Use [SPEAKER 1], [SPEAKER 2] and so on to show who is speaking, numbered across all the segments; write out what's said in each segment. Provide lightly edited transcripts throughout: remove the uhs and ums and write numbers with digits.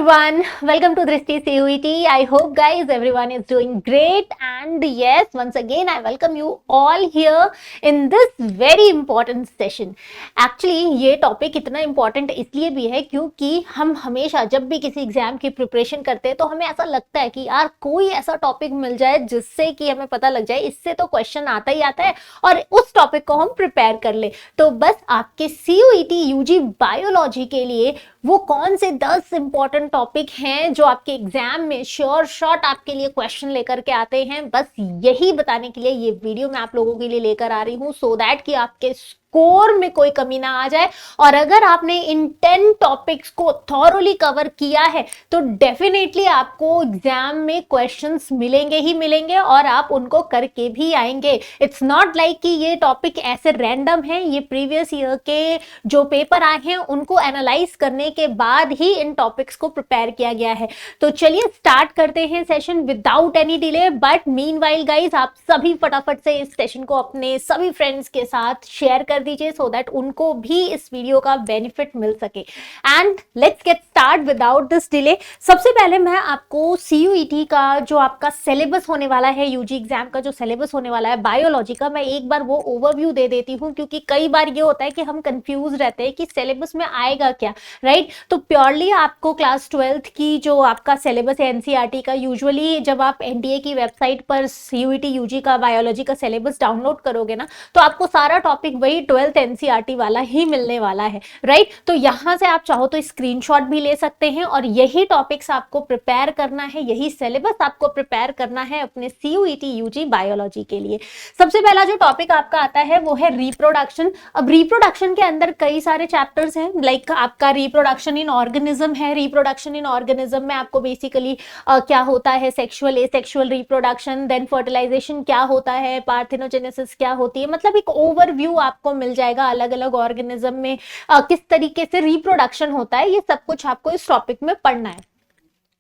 [SPEAKER 1] everyone, welcome to Drishti CUET. I hope guys everyone is doing great, and yes, once again I welcome you all here in this very important session. Actually ये topic इतना important इसलिए भी है क्योंकि हम हमेशा जब भी किसी एग्जाम की प्रिपरेशन करते हैं तो हमें ऐसा लगता है कि यार कोई ऐसा टॉपिक मिल जाए जिससे कि हमें पता लग जाए इससे तो क्वेश्चन आता ही आता है और उस टॉपिक को हम प्रिपेयर कर ले। तो बस आपके CUET UG बायोलॉजी के लिए वो कौन से 10 इंपॉर्टेंट टॉपिक हैं जो आपके एग्जाम में श्योर शॉट आपके लिए क्वेश्चन लेकर के आते हैं, बस यही बताने के लिए ये वीडियो मैं आप लोगों के लिए लेकर आ रही हूं, सो दैट कि आपके स्कोर में कोई कमी ना आ जाए। और अगर आपने इन 10 टॉपिक्स को थॉरोली कवर किया है तो डेफिनेटली आपको एग्जाम में क्वेश्चंस मिलेंगे ही मिलेंगे और आप उनको करके भी आएंगे। इट्स नॉट लाइक कि ये टॉपिक ऐसे रैंडम है, ये प्रीवियस ईयर के जो पेपर आए हैं उनको एनालाइज करने के बाद ही इन टॉपिक्स को प्रिपेयर किया गया है। तो चलिए स्टार्ट करते हैं session without any delay. But meanwhile guys, आप सभी फटाफट से इस सेशन को अपने सभी फ्रेंड्स के साथ शेयर कर दीजिए सो दैट उनको भी इस वीडियो का बेनिफिट मिल सके। And let's get start without this delay. सबसे पहले मैं आपको CUET का जो आपका सिलेबस होने वाला है, यूजी एग्जाम का जो सिलेबस होने वाला है बायोलॉजी का, मैं एक बार वो ओवरव्यू दे देती हूँ क्योंकि कई बार ये होता है कि हम कंफ्यूज रहते हैं कि सिलेबस में आएगा क्या, राइट। तो प्योरली आपको क्लास 12th की जो आपका सिलेबस है NCERT का, यूजुअली जब आप NTA की वेबसाइट पर CUET UG का बायोलॉजी का सिलेबस डाउनलोड करोगे ना तो आपको सारा टॉपिक वही 12th NCERT वाला ही मिलने वाला है, राइट। तो यहां से आप चाहो तो स्क्रीनशॉट भी ले सकते हैं और यही टॉपिक्स आपको प्रिपेयर करना है, यही सिलेबस आपको प्रिपेयर करना है अपने CUET UG बायोलॉजी के लिए। सबसे पहला जो टॉपिक आपका आता है वो है रिप्रोडक्शन। अब रिप्रोडक्शन के अंदर कई सारे चैप्टर्स हैं, लाइक आपका रिप्रोडक्शन इन ऑर्गेनिज्म है। रिप्रोडक्शन इन ऑर्गेनिज्म में आपको बेसिकली क्या होता है, sexual asexual reproduction, then fertilization क्या होता है, पार्थेनोजेनेसिस क्या होती है, मतलब एक ओवरव्यू आपको मिल जाएगा अलग अलग ऑर्गेनिज्म में किस तरीके से रिप्रोडक्शन होता है, ये सब कुछ आपको इस टॉपिक में पढ़ना है।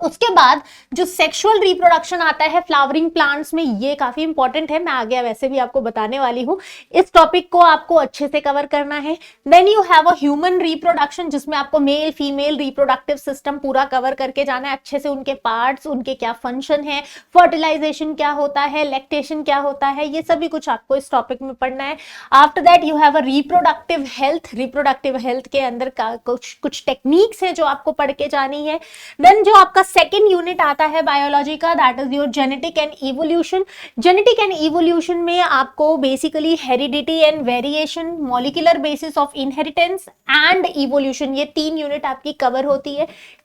[SPEAKER 1] उसके बाद जो सेक्सुअल रिप्रोडक्शन आता है फ्लावरिंग प्लांट्स में, ये काफी इंपॉर्टेंट है, मैं आगे वैसे भी आपको बताने वाली हूँ। इस टॉपिक को आपको अच्छे से कवर करना है। Then you have a human reproduction जिसमें आपको मेल फीमेल रिप्रोडक्टिव सिस्टम पूरा कवर करके जाना है अच्छे से, उनके पार्ट्स, उनके क्या फंक्शन है, फर्टिलाइजेशन क्या होता है, लैक्टेशन क्या होता है, ये सभी कुछ आपको इस टॉपिक में पढ़ना है। After that you have a reproductive health. Reproductive health के अंदर कुछ टेक्निक्स है जो आपको पढ़ के जानी है। देन जो आपका सेकेंड यूनिट आता है बायोलॉजी का, that is your genetic and evolution. Genetic and evolution में आपको basically heredity and variation, molecular basis of inheritance and evolution, ये 3 यूनिट आपकी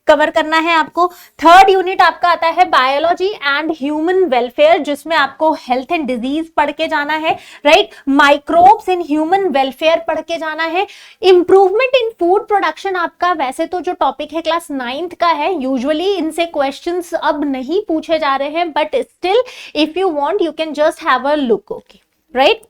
[SPEAKER 1] कवर करना है आपको। थर्ड यूनिट आपका आता है बायोलॉजी एंड ह्यूमन वेलफेयर, जिसमें आपको हेल्थ एंड डिजीज पढ़ के जाना है, right. Microbes in human welfare पढ़ के जाना है। इंप्रूवमेंट इन फूड प्रोडक्शन आपका वैसे तो जो टॉपिक है क्लास 9th का है, यूजुअली इनसे क्वेश्चंस अब नहीं पूछे जा रहे हैं, but still if you want you can just have a look, okay, right.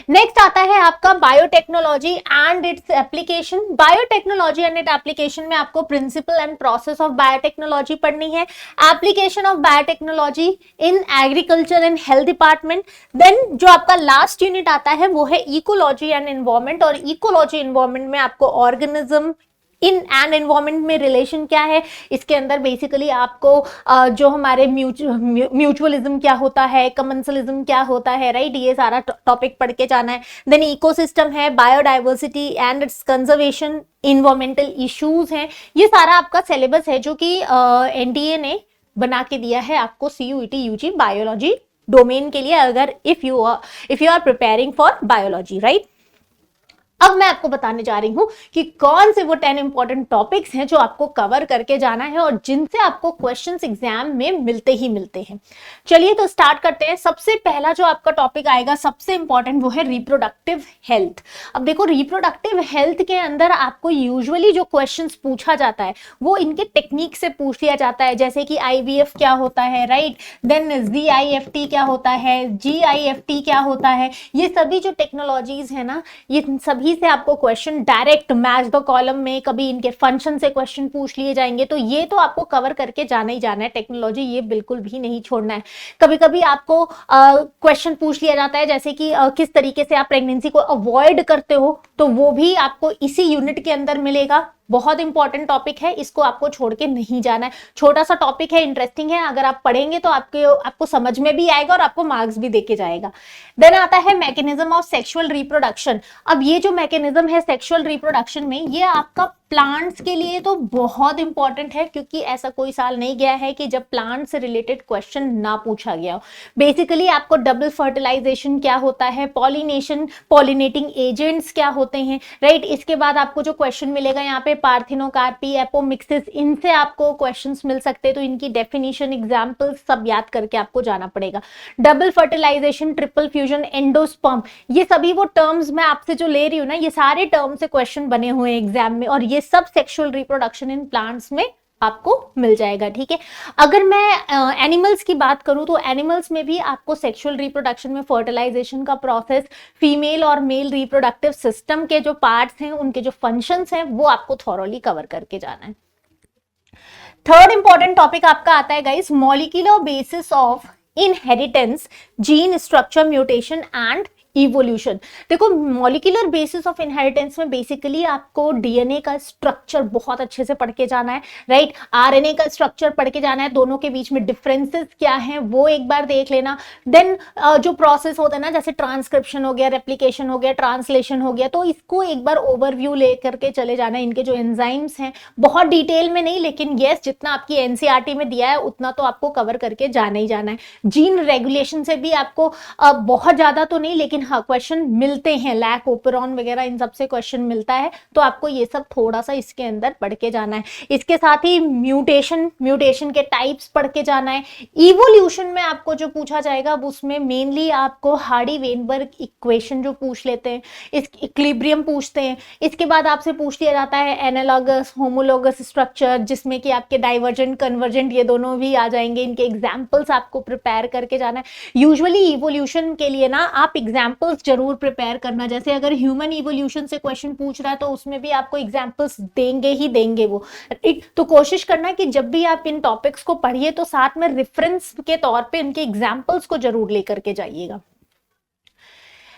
[SPEAKER 1] Next आता है आपका biotechnology and its application. Biotechnology and it application में आपको principle and process of biotechnology पढ़नी है, application of biotechnology in agriculture and health department. Then जो आपका last unit आता है वो है इकोलॉजी एंड एनवायरमेंट, और इकोलॉजी एनवायरमेंट में आपको ऑर्गेनिज्म इन एंड एनवायरमेंट में रिलेशन क्या है, इसके अंदर बेसिकली आपको जो हमारे म्यूचुअलिज्म क्या होता है, कमेंसलिज्म क्या होता है, राइट, ये सारा टॉपिक पढ़ के जाना है। देन इकोसिस्टम है, biodiversity and it's conservation, environmental issues हैं, ये सारा आपका सिलेबस है जो कि NTA ने बना के दिया है आपको CUET UG बायोलॉजी डोमेन के लिए, अगर if you are preparing for biology, right. अब मैं आपको बताने जा रही हूं कि कौन से वो 10 इंपॉर्टेंट टॉपिक्स हैं जो आपको कवर करके जाना है और जिनसे आपको क्वेश्चंस एग्जाम में मिलते ही मिलते हैं। चलिए तो स्टार्ट करते हैं। सबसे पहला जो आपका टॉपिक आएगा सबसे इंपॉर्टेंट वो है रिप्रोडक्टिव हेल्थ। अब देखो, रिप्रोडक्टिव हेल्थ के अंदर आपको यूजुअली जो क्वेश्चंस पूछा जाता है वो इनके टेक्निक से पूछ लिया जाता है, जैसे कि IVF क्या होता है, राइट, देन GIFT क्या होता है, GIFT क्या होता है, ये सभी जो टेक्नोलॉजीज है ना, ये सभी से आपको question direct match the column में, कभी इनके फंक्शन से क्वेश्चन पूछ लिए जाएंगे, तो ये तो आपको कवर करके जाना ही जाना है। टेक्नोलॉजी ये बिल्कुल भी नहीं छोड़ना है। कभी कभी आपको क्वेश्चन पूछ लिया जाता है जैसे कि किस तरीके से आप प्रेगनेंसी को अवॉइड करते हो, तो वो भी आपको इसी यूनिट के अंदर मिलेगा। बहुत इंपॉर्टेंट टॉपिक है, इसको आपको छोड़ के नहीं जाना है। छोटा सा टॉपिक है, इंटरेस्टिंग है, अगर आप पढ़ेंगे तो आपको समझ में भी आएगा और आपको मार्क्स भी देके जाएगा। देन आता है मैकेनिज्म ऑफ सेक्सुअल रिप्रोडक्शन। अब ये जो मैकेनिज्म है सेक्सुअल रिप्रोडक्शन में, ये आपका प्लांट्स के लिए तो बहुत इंपॉर्टेंट है, क्योंकि ऐसा कोई साल नहीं गया है कि जब प्लांट से रिलेटेड क्वेश्चन ना पूछा गया हो। बेसिकली आपको डबल फर्टिलाइजेशन क्या होता है, पॉलिनेशन, पॉलिनेटिंग एजेंट्स क्या होते हैं, राइट। इसके बाद आपको जो क्वेश्चन मिलेगा यहाँ पे पार्थिनोकार्पी, एपोमिक्सिस, इनसे आपको क्वेश्चंस मिल सकते हैं, तो इनकी डेफिनेशन, एग्जांपल्स सब याद करके आपको जाना पड़ेगा। Double fertilization, triple fusion, endosperm, ये सभी वो टर्म्स मैं आपसे जो ले रही हूँ ना, ये सारे टर्म से क्वेश्चन बने हुए हैं एग्जाम में, और ये सब सेक्सुअल रिप्रोडक्शन इन प्लांट्स में आपको मिल जाएगा, ठीक है। अगर मैं एनिमल्स की बात करूं तो एनिमल्स में भी आपको सेक्सुअल रिप्रोडक्शन में फर्टिलाइजेशन का प्रोसेस, फीमेल और मेल रिप्रोडक्टिव सिस्टम के जो पार्ट्स हैं, उनके जो फंक्शंस हैं, वो आपको थॉरोली कवर करके जाना है। थर्ड इंपॉर्टेंट टॉपिक आपका आता है guys, molecular basis of inheritance, gene structure, mutation and evolution. देखो मॉलिक्यूलर बेसिस ऑफ इनहेरिटेंस में बेसिकली आपको डीएनए का स्ट्रक्चर बहुत अच्छे से पढ़ के जाना है, राइट। आरएनए का स्ट्रक्चर पढ़ के जाना है, दोनों के बीच में डिफरेंसेस क्या हैं वो एक बार देख लेना। देन जो प्रोसेस होता है ना, जैसे ट्रांसक्रिप्शन हो गया, रेप्लिकेशन हो गया, ट्रांसलेशन हो गया, तो इसको एक बार ओवरव्यू लेकर के चले जाना है। इनके जो एंजाइम्स हैं, बहुत डिटेल में नहीं, लेकिन यस जितना आपकी एनसीईआरटी में दिया है उतना तो आपको कवर करके जाना ही जाना है। जीन रेगुलेशन से भी आपको बहुत ज्यादा तो नहीं, लेकिन हाँ क्वेश्चन मिलते हैं, लैक, ओपेरॉन वगैरह, इन सब से क्वेश्चन मिलता है, तो आपको ये सब थोड़ा सा इसके अंदर पढ़ के जाना है। इसके साथ ही म्यूटेशन के टाइप्स पढ़ के जाना है। इवोल्यूशन में आपको जो पूछा जाएगा उसमें मेनली आपको हार्डी-वेनबर्ग इक्वेशन जो पूछ लेते हैं, इस इक्विलिब्रियम पूछते हैं। इसके बाद आपसे पूछ लिया जाता है एनालॉगस, होमोलॉगस स्ट्रक्चर, जिसमें कि आपके डाइवर्जेंट, कन्वर्जेंट ये दोनों भी आ जाएंगे। इनके एग्जाम्पल्स आपको प्रिपेयर करके जाना है। यूजुअली इवोल्यूशन के लिए ना आप एग्जाम्पल्स जरूर प्रिपेयर करना, जैसे अगर ह्यूमन इवोल्यूशन से क्वेश्चन पूछ रहा है तो उसमें भी आपको एग्जाम्पल्स देंगे ही देंगे वो, तो कोशिश करना कि जब भी आप इन टॉपिक्स को पढ़िए तो साथ में रेफरेंस के तौर पे उनके एग्जाम्पल्स को जरूर लेकर के जाइएगा।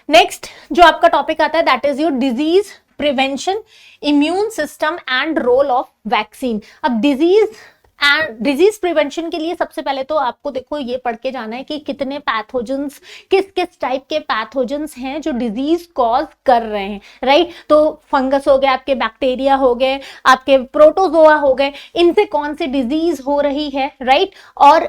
[SPEAKER 1] नेक्स्ट जो आपका टॉपिक आता है that is your disease prevention, immune system and role of vaccine. अब डिजीज प्रिवेंशन के लिए सबसे पहले तो आपको देखो ये पढ़ के जाना है कि कितने पैथोजेंस, किस किस टाइप के पैथोजेंस हैं जो डिजीज कॉज कर रहे हैं, राइट। तो फंगस हो गए, आपके बैक्टीरिया हो गए, आपके प्रोटोजोआ हो गए, इनसे कौन सी डिजीज हो रही है, राइट। और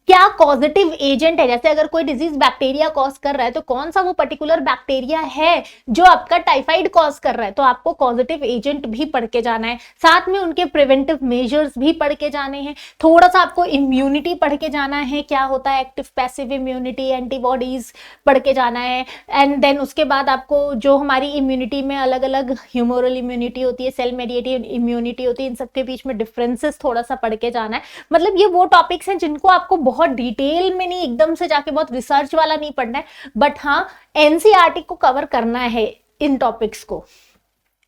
[SPEAKER 1] क्या कॉजेटिव एजेंट है, जैसे अगर कोई डिजीज बैक्टीरिया कॉज कर रहा है तो कौन सा वो पर्टिकुलर बैक्टीरिया है जो आपका टाइफाइड कॉज कर रहा है, तो आपको कॉजेटिव एजेंट भी पढ़ के जाना है। साथ में उनके प्रिवेंटिव मेजर्स भी पढ़ के जाने हैं। थोड़ा सा आपको इम्यूनिटी पढ़ के जाना है, क्या होता है एक्टिव पैसिव इम्यूनिटी, एंटीबॉडीज पढ़ के जाना है। एंड देन उसके बाद आपको जो हमारी इम्यूनिटी में अलग अलग ह्यूमोरल इम्यूनिटी होती है, सेल मेडिएटेड इम्यूनिटी होती है, इन सबके बीच में डिफरेंसेस थोड़ा सा पढ़ के जाना है। मतलब ये वो टॉपिक्स हैं जिनको आपको बहुत डिटेल में नहीं, एकदम से जाके बहुत रिसर्च वाला नहीं पढ़ना है, बट हाँ एनसीईआरटी को कवर करना है इन टॉपिक्स को।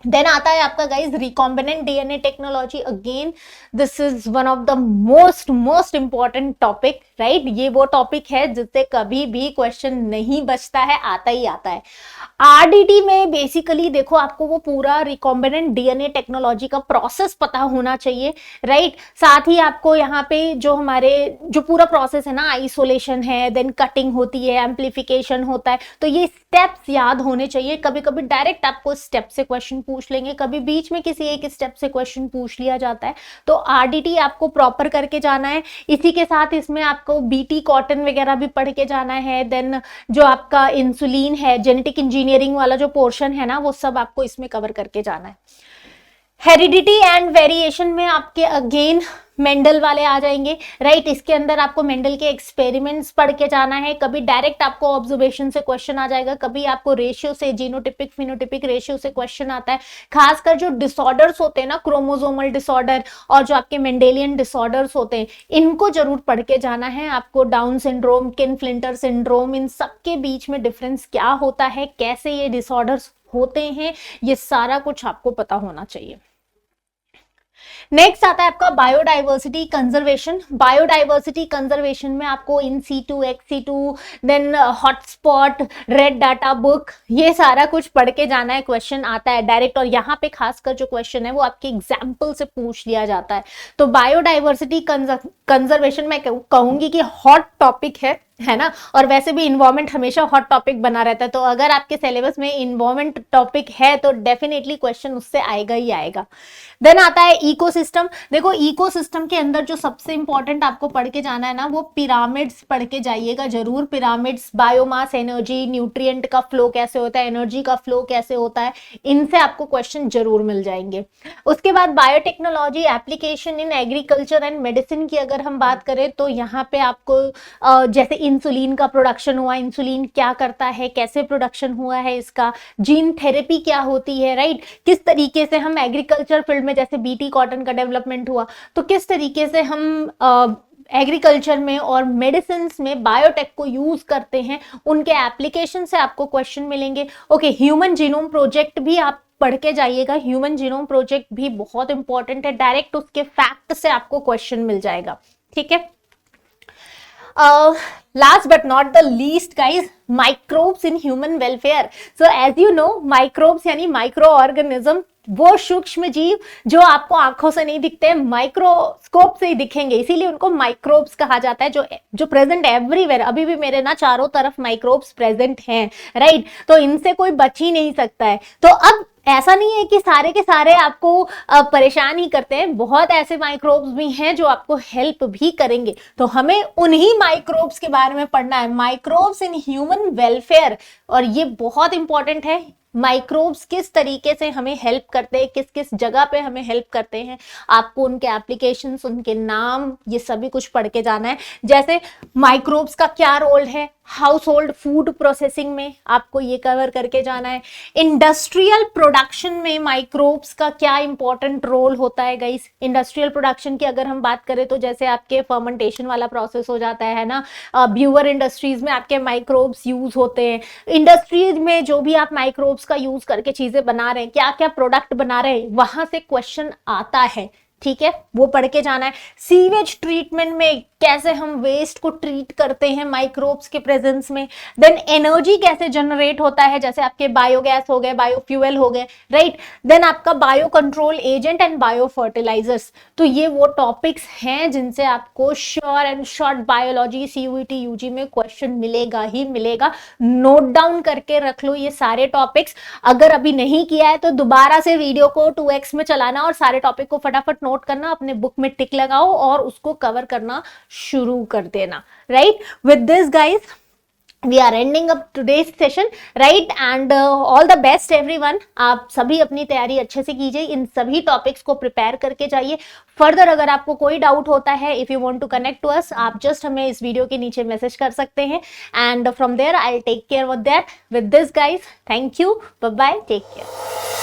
[SPEAKER 1] देन आता है आपका guys recombinant DNA technology. Again this is one of the most important topic, right. ये वो टॉपिक है जिससे कभी भी क्वेश्चन नहीं बचता है, आता ही आता है। आरडीटी में बेसिकली देखो आपको वो पूरा रिकॉम्बिनेंट डीएनए टेक्नोलॉजी का प्रोसेस पता होना चाहिए, राइट। साथ ही आपको यहाँ पे जो हमारे जो पूरा प्रोसेस है ना, आइसोलेशन है, देन कटिंग होती है, एम्प्लीफिकेशन होता है, तो ये स्टेप्स याद होने चाहिए। कभी कभी डायरेक्ट आपको स्टेप से क्वेश्चन पूछ लेंगे, कभी बीच में किसी एक स्टेप से क्वेश्चन पूछ लिया जाता है, तो आरडीटी आपको प्रॉपर करके जाना है। इसी के साथ इसमें आपको बीटी कॉटन वगैरह भी पढ़ के जाना है। देन जो आपका इंसुलिन है, जेनेटिक इंजीनियरिंग वाला जो पोर्शन है ना, वो सब आपको इसमें कवर करके जाना है। हेरिडिटी एंड वेरिएशन में आपके अगेन मेंडल वाले आ जाएंगे, राइट। इसके अंदर आपको मेंडल के एक्सपेरिमेंट्स पढ़ के जाना है। कभी डायरेक्ट आपको ऑब्जर्वेशन से क्वेश्चन आ जाएगा, कभी आपको रेशियो से, जीनोटिपिक फिनोटिपिक रेशियो से क्वेश्चन आता है। खासकर जो डिसऑर्डर्स होते हैं ना, क्रोमोसोमल डिसऑर्डर और जो आपके मेंडेलियन डिसऑर्डर्स होते हैं, इनको जरूर पढ़ के जाना है आपको। डाउन सिंड्रोम, किन-फ्लिंटर सिंड्रोम, इन सबके बीच में डिफरेंस क्या होता है, कैसे ये डिसऑर्डर्स होते हैं, ये सारा कुछ आपको पता होना चाहिए। नेक्स्ट आता है आपका बायोडाइवर्सिटी कंजर्वेशन। बायोडाइवर्सिटी कंजर्वेशन में आपको in situ, ex situ, then hotspot, red data book, ये सारा कुछ पढ़ के जाना है। क्वेश्चन आता है डायरेक्ट, और यहाँ पे खासकर जो क्वेश्चन है वो आपके एग्जाम्पल से पूछ लिया जाता है। तो बायोडाइवर्सिटी कंजर्वेशन मैं कहूंगी कि हॉट टॉपिक है ना, और वैसे भी इन्वायरमेंट हमेशा हॉट टॉपिक बना रहता है। तो अगर आपके सिलेबस में इन्वायरमेंट टॉपिक है तो डेफिनेटली क्वेश्चन उससे आएगा ही आएगा। देन आता है इकोसिस्टम। देखो इकोसिस्टम के अंदर जो सबसे इंपॉर्टेंट आपको पढ़ के जाना है ना, वो पिरामिड्स पढ़ के जाइएगा जरूर। पिरामिड्स, बायोमास, एनर्जी, न्यूट्रिएंट का फ्लो कैसे होता है, एनर्जी का फ्लो कैसे होता है, इनसे आपको क्वेश्चन जरूर मिल जाएंगे। उसके बाद biotechnology application in agriculture and medicine की अगर हम बात करें तो यहाँ पे आपको जैसे इंसुलिन का प्रोडक्शन हुआ, इंसुलिन क्या करता है, कैसे प्रोडक्शन हुआ है इसका, जीन थेरेपी क्या होती है, राइट, किस तरीके से हम एग्रीकल्चर फील्ड में, जैसे बीटी कॉटन का डेवलपमेंट हुआ, तो किस तरीके से हम एग्रीकल्चर में और मेडिसिन में बायोटेक को यूज करते हैं, उनके एप्लीकेशन से आपको क्वेश्चन मिलेंगे। ओके, ह्यूमन जीनोम प्रोजेक्ट भी आप पढ़ के जाइएगा। ह्यूमन जीनोम प्रोजेक्ट भी बहुत इंपॉर्टेंट है, डायरेक्ट उसके फैक्ट से आपको क्वेश्चन मिल जाएगा। ठीक है, last but not the least guys, microbes in human welfare. So as you know, microbes यानी माइक्रो ऑर्गेनिज्म, वो सूक्ष्म जीव जो आपको आंखों से नहीं दिखते हैं, माइक्रोस्कोप से ही दिखेंगे, इसीलिए उनको माइक्रोब्स कहा जाता है, जो प्रेजेंट एवरीवेयर। अभी भी मेरे ना चारों तरफ माइक्रोब्स प्रेजेंट हैं, राइट, तो इनसे कोई बच ही नहीं सकता है। तो अब ऐसा नहीं है कि सारे के सारे आपको परेशान ही करते हैं, बहुत ऐसे माइक्रोब्स भी हैं जो आपको हेल्प भी करेंगे। तो हमें उन्हीं माइक्रोब्स के बारे में पढ़ना है, माइक्रोब्स इन ह्यूमन वेलफेयर, और ये बहुत इंपॉर्टेंट है। माइक्रोब्स किस तरीके से हमें हेल्प करते हैं, किस किस जगह पे हमें हेल्प करते हैं, आपको उनके एप्लीकेशंस, उनके नाम, ये सभी कुछ पढ़ के जाना है। जैसे माइक्रोब्स का क्या रोल है हाउस होल्ड फूड प्रोसेसिंग में, आपको ये कवर करके जाना है। इंडस्ट्रियल प्रोडक्शन में माइक्रोब्स का क्या इंपॉर्टेंट रोल होता है गाइस। इंडस्ट्रियल प्रोडक्शन की अगर हम बात करें तो जैसे आपके फर्मेंटेशन वाला प्रोसेस हो जाता है ना, ब्यूअर इंडस्ट्रीज में आपके माइक्रोब्स यूज होते हैं। इंडस्ट्रीज में जो भी आप माइक्रोब्स का यूज करके चीजें बना रहे हैं, क्या क्या प्रोडक्ट बना रहे हैं, वहां से क्वेश्चन आता है। ठीक है, वो पढ़ के जाना है। सीवेज ट्रीटमेंट में कैसे हम वेस्ट को ट्रीट करते हैं माइक्रोब्स के प्रेजेंस में। देन एनर्जी कैसे जनरेट होता है, जैसे आपके बायोगैस हो गए, बायोफ्यूल हो गए, राइट। देन आपका bio control agent and bio fertilizers. तो ये वो टॉपिक्स हैं जिनसे आपको sure and short biology CUET UG में क्वेश्चन मिलेगा ही मिलेगा। नोट डाउन करके रख लो ये सारे टॉपिक्स। अगर अभी नहीं किया है तो दोबारा से वीडियो को 2x में चलाना और सारे टॉपिक को फटाफट नोट करना, अपने बुक में टिक लगाओ और उसको कवर करना शुरू कर देना, right. With this guys we are ending up today's session, right, and all the best everyone। आप सभी अपनी तैयारी अच्छे से कीजिए, इन सभी टॉपिक्स को प्रिपेयर करके जाइए। फर्दर अगर आपको कोई डाउट होता है, if you want to connect to us, आप जस्ट हमें इस वीडियो के नीचे मैसेज कर सकते हैं, and from there I will take care with that. With this guys, thank you, bye bye, take care.